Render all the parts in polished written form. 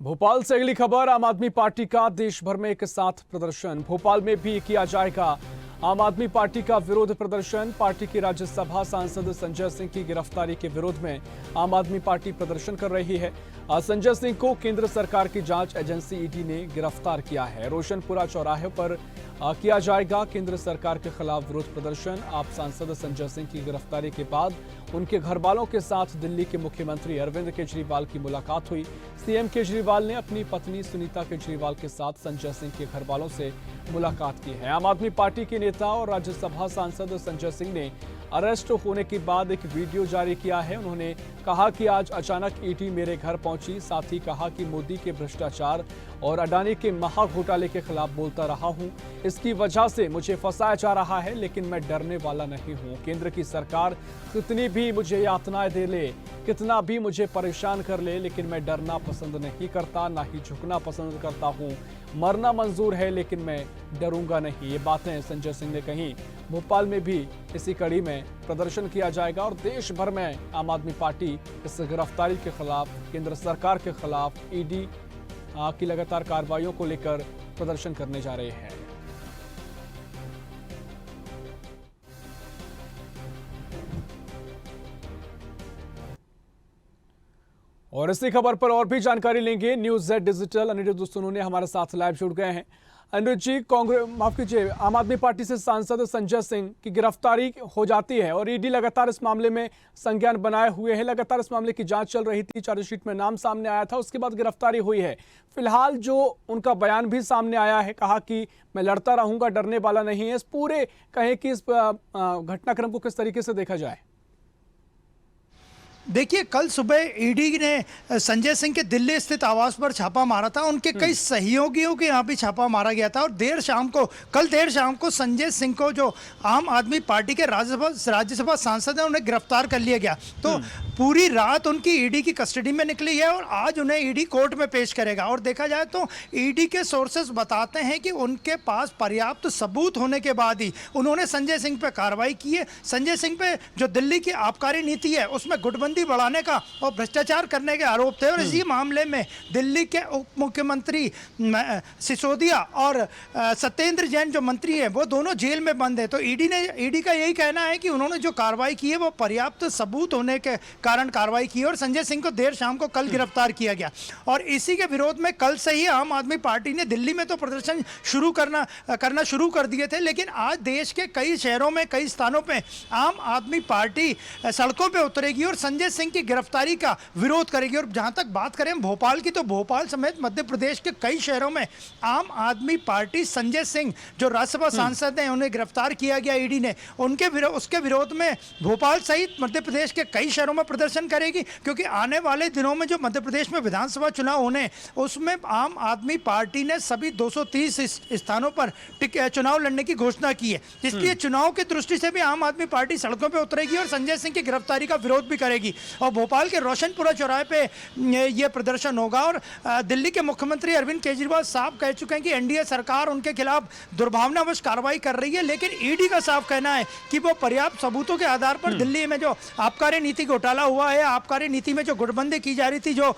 भोपाल से अगली खबर। आम आदमी पार्टी का देश भर में एक साथ प्रदर्शन। भोपाल में भी किया जाएगा आम आदमी पार्टी का विरोध प्रदर्शन। पार्टी की राज्यसभा सांसद संजय सिंह की गिरफ्तारी के विरोध में आम आदमी पार्टी प्रदर्शन कर रही है। संजय सिंह को केंद्र सरकार की जांच एजेंसी ईडी ने गिरफ्तार किया है। रोशनपुरा चौराहे पर किया जाएगा केंद्र सरकार के खिलाफ विरोध प्रदर्शन। आप सांसद संजय सिंह की गिरफ्तारी के बाद उनके घर वालों के साथ दिल्ली के मुख्यमंत्री अरविंद केजरीवाल की मुलाकात हुई। सीएम केजरीवाल ने अपनी पत्नी सुनीता केजरीवाल के साथ संजय सिंह के घर वालों से मुलाकात की है। आम आदमी पार्टी के नेता और राज्यसभा सांसद संजय सिंह ने अरेस्ट होने के बाद एक वीडियो जारी किया है। उन्होंने कहा कि आज अचानक ईडी मेरे घर पहुंची। साथ ही कहा कि मोदी के भ्रष्टाचार और अडानी के महाघोटाले के खिलाफ बोलता रहा हूं। इसकी वजह से मुझे फंसाया जा रहा है, लेकिन मैं डरने वाला नहीं हूं। केंद्र की सरकार कितनी भी मुझे यातनाएं दे ले, कितना भी मुझे परेशान कर ले, लेकिन मैं डरना पसंद नहीं करता, ना ही झुकना पसंद करता हूं। मरना मंजूर है, लेकिन मैं डरूंगा नहीं। ये बातें संजय सिंह ने कही। भोपाल में भी इसी कड़ी में प्रदर्शन किया जाएगा और देश भर में आम आदमी पार्टी इस गिरफ्तारी के खिलाफ, केंद्र सरकार के खिलाफ ईडी की लगातार कार्रवाइयों को लेकर प्रदर्शन करने जा रहे हैं। और इसी खबर पर और भी जानकारी लेंगे। News Z digital Aniruddh Sonu हमारे साथ लाइव जुड़ गए हैं। अनिरुद्ध जी, माफ कीजिए, आम आदमी पार्टी से सांसद संजय सिंह की गिरफ्तारी हो जाती है और ईडी लगातार इस मामले में संज्ञान बनाए हुए है। लगातार इस मामले की जांच चल रही थी, चार्जशीट में नाम सामने आया था, उसके बाद गिरफ्तारी हुई है। फिलहाल जो उनका बयान भी सामने आया है, कहा कि मैं लड़ता रहूंगा, डरने वाला नहीं है। इस पूरे कहें कि इस घटनाक्रम को किस तरीके से देखा जाए? देखिए, कल सुबह ईडी ने संजय सिंह के दिल्ली स्थित आवास पर छापा मारा था। उनके कई सहयोगियों के यहाँ भी छापा मारा गया था और कल देर शाम को संजय सिंह को, जो आम आदमी पार्टी के राज्यसभा सांसद हैं, उन्हें गिरफ्तार कर लिया गया। तो पूरी रात उनकी ईडी की कस्टडी में निकली है और आज उन्हें ईडी कोर्ट में पेश करेगा। और देखा जाए तो ईडी के सोर्सेस बताते हैं कि उनके पास पर्याप्त सबूत होने के बाद ही उन्होंने संजय सिंह पर कार्रवाई की है। संजय सिंह पे जो दिल्ली की आबकारी नीति है उसमें गुटबंदी बढ़ाने का और भ्रष्टाचार करने के आरोप थे और इसी मामले में दिल्ली के उप मुख्यमंत्री सिसोदिया और सत्येंद्र जैन जो मंत्री हैं, वो दोनों जेल में बंद है। तो ईडी का यही कहना है कि उन्होंने जो कार्रवाई की है वो पर्याप्त सबूत होने के कारण कार्रवाई की और संजय सिंह को देर शाम को कल गिरफ्तार किया गया। और इसी के विरोध में कल से ही आम आदमी पार्टी ने दिल्ली में तो प्रदर्शन करना शुरू कर दिए थे, लेकिन आज देश के कई शहरों में, कई स्थानों पे आम आदमी पार्टी सड़कों पे उतरेगी और संजय सिंह की गिरफ्तारी का विरोध करेगी। और जहां तक बात करें भोपाल की, तो भोपाल समेत मध्य प्रदेश के कई शहरों में आम आदमी पार्टी संजय सिंह जो राज्यसभा सांसद हैं, उन्हें गिरफ्तार किया गया ईडी ने, उसके विरोध में भोपाल सहित मध्य प्रदेश के कई शहरों में प्रदर्शन करेगी। क्योंकि आने वाले दिनों में जो मध्य प्रदेश में विधानसभा चुनाव होने, उसमें आम आदमी पार्टी ने सभी 230 स्थानों पर चुनाव लड़ने की घोषणा की है। इसलिए चुनाव की दृष्टि से भी आम आदमी पार्टी सड़कों पर उतरेगी और संजय सिंह की गिरफ्तारी का विरोध भी करेगी। और भोपाल के रोशनपुरा चौराहे पे ये प्रदर्शन होगा। और दिल्ली के मुख्यमंत्री अरविंद केजरीवाल साफ कह चुके हैं कि एनडीए सरकार उनके खिलाफ दुर्भावनावश कार्रवाई कर रही है, लेकिन ईडी का साफ कहना है कि वो पर्याप्त सबूतों के आधार पर दिल्ली में जो आबकारी नीति घोटाला हुआ है, आबकारी नीति में जो गुटबंदी की जा रही थी, जो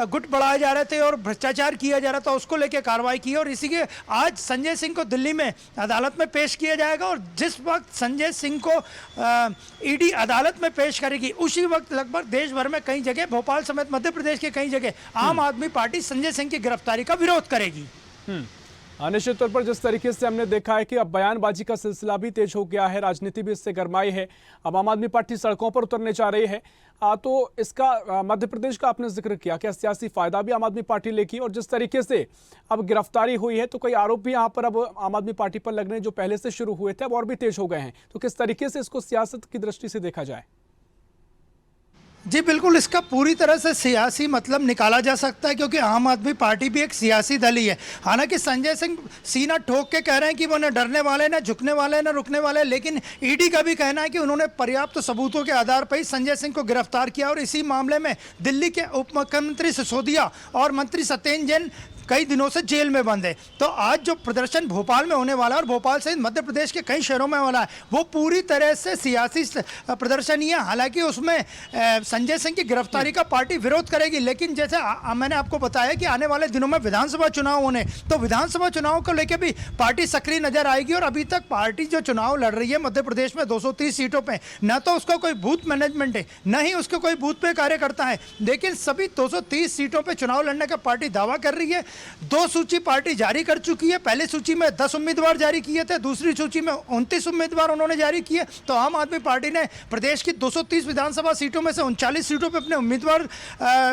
गुट बढ़ाए जा रहे थे और भ्रष्टाचार किया जा रहा था, उसको लेकर कार्रवाई की। और इसी के आज संजय सिंह को दिल्ली में अदालत में पेश किया जाएगा और जिस वक्त संजय सिंह को ईडी अदालत में पेश करेगी, उसी वक्त लगभग देश भर में कई जगह, भोपाल समेत मध्य प्रदेश के कई जगह, आम आदमी पार्टी संजय सिंह की गिरफ्तारी का विरोध करेगी। निश्चित तौर पर जिस तरीके से हमने देखा है कि अब बयानबाजी का सिलसिला भी तेज हो गया है, राजनीति भी इससे गरमाई है। अब आम आदमी पार्टी सड़कों पर उतरने जा रही है। तो इसका मध्य प्रदेश का आपने जिक्र किया, क्या सियासी फायदा भी आम आदमी पार्टी लेगी? और जिस तरीके से अब गिरफ्तारी हुई है, तो कई आरोप भी यहाँ पर अब आम आदमी पार्टी पर लगने जो पहले से शुरू हुए थे, अब और भी तेज हो गए हैं। तो किस तरीके से इसको सियासत की दृष्टि से देखा जाए? जी बिल्कुल, इसका पूरी तरह से सियासी मतलब निकाला जा सकता है, क्योंकि आम आदमी पार्टी भी एक सियासी दल ही है। हालांकि संजय सिंह सीना ठोक के कह रहे हैं कि वो न डरने वाले, न झुकने वाले, न रुकने वाले, लेकिन ईडी का भी कहना है कि उन्होंने पर्याप्त सबूतों के आधार पर ही संजय सिंह को गिरफ्तार किया और इसी मामले में दिल्ली के उप मुख्यमंत्री सिसोदिया और मंत्री सत्येंद्र जैन कई दिनों से जेल में बंद है। तो आज जो प्रदर्शन भोपाल में होने वाला है और भोपाल सहित मध्य प्रदेश के कई शहरों में वाला है, वो पूरी तरह से सियासी प्रदर्शन ही है। हालांकि उसमें संजय सिंह की गिरफ्तारी का पार्टी विरोध करेगी, लेकिन जैसे मैंने आपको बताया कि आने वाले दिनों में विधानसभा चुनाव होने, तो विधानसभा चुनाव को लेकर भी पार्टी सक्रिय नजर आएगी। और अभी तक पार्टी जो चुनाव लड़ रही है मध्य प्रदेश में 230 सीटों पे, ना तो उसका कोई बूथ मैनेजमेंट है, ना ही उसका कोई बूथ पे कार्यकर्ता है, लेकिन सभी 230 सीटों पे चुनाव लड़ने का पार्टी दावा कर रही है। 2 सूची पार्टी जारी कर चुकी है। पहली सूची में 10 उम्मीदवार जारी किए थे, दूसरी सूची में 29 उम्मीदवार उन्होंने जारी किए। तो आम आदमी पार्टी ने प्रदेश की 230 विधानसभा सीटों में से 39 सीटों पे अपने उम्मीदवार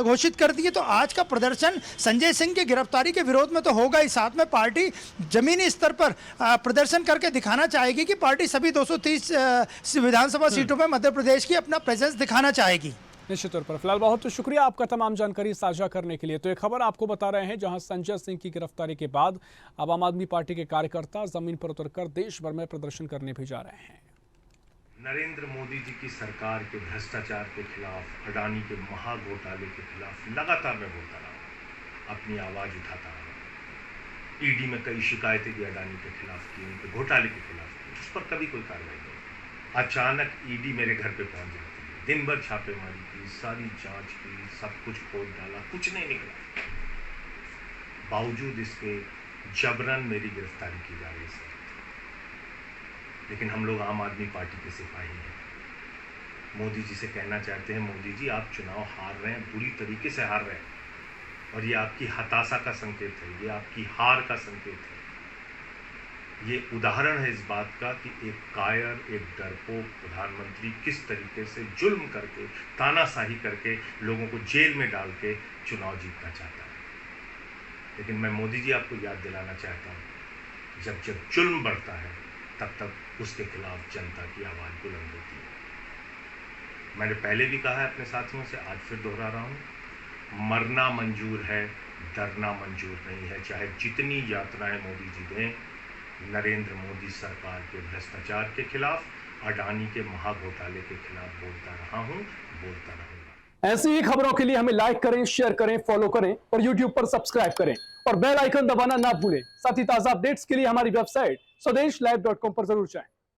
घोषित कर दिए। तो आज का प्रदर्शन संजय सिंह की गिरफ्तारी के विरोध में तो होगा ही, साथ में पार्टी जमीनी स्तर पर प्रदर्शन करके दिखाना चाहेगी कि पार्टी सभी 230 विधानसभा सीटों पर मध्य प्रदेश की अपना प्रेजेंस दिखाना चाहेगी। निश्चित तौर पर। फिलहाल बहुत शुक्रिया आपका तमाम जानकारी साझा करने के लिए। तो एक खबर आपको बता रहे हैं, जहां संजय सिंह की गिरफ्तारी के बाद अब आम आदमी पार्टी के कार्यकर्ता जमीन पर उतरकर देश भर में प्रदर्शन करने भी जा रहे हैं। नरेंद्र मोदी जी की सरकार के भ्रष्टाचार के खिलाफ, अडानी के महाघोटाले के खिलाफ लगातार मैं बोलता रहा, अपनी आवाज उठाता रहा। ईडी में कई शिकायतें भी अडानी के खिलाफ की, उनके घोटाले के खिलाफ की, उस पर कभी कोई कार्रवाई नहीं। अचानक ईडी मेरे घर पे पहुंच जाती है, दिन भर छापेमारी की, सारी जांच की, सब कुछ खोल डाला, कुछ नहीं निकला। बावजूद इसके जबरन मेरी गिरफ्तारी की जा रही है। लेकिन हम लोग आम आदमी पार्टी के सिपाही हैं। मोदी जी से कहना चाहते हैं, मोदी जी आप चुनाव हार रहे हैं, बुरी तरीके से हार रहे हैं, और ये आपकी हताशा का संकेत है, ये आपकी हार का संकेत है। ये उदाहरण है इस बात का कि एक कायर, एक डरपोक प्रधानमंत्री किस तरीके से जुल्म करके, तानाशाही करके, लोगों को जेल में डाल के चुनाव जीतना चाहता है। लेकिन मैं मोदी जी आपको याद दिलाना चाहता हूँ, जब जब जुल्म बढ़ता है तब तक उसके खिलाफ जनता की आवाज़ बुलंद होती है। मैंने पहले भी कहा है अपने साथियों से, आज फिर दोहरा रहा हूँ, मरना मंजूर है, डरना मंजूर नहीं है। चाहे जितनी यातनाएं मोदी जी दें, नरेंद्र मोदी सरकार के भ्रष्टाचार के खिलाफ, अडानी के महाघोटाले के खिलाफ बोलता रहा हूँ, बोलता रहूंगा। ऐसी ही खबरों के लिए हमें लाइक करें, शेयर करें, फॉलो करें और यूट्यूब पर सब्सक्राइब करें और बेल आइकन दबाना ना भूलें। साथ ही ताजा अपडेट्स के लिए हमारी वेबसाइट स्वदेशलाइव.com पर जरूर जाएं।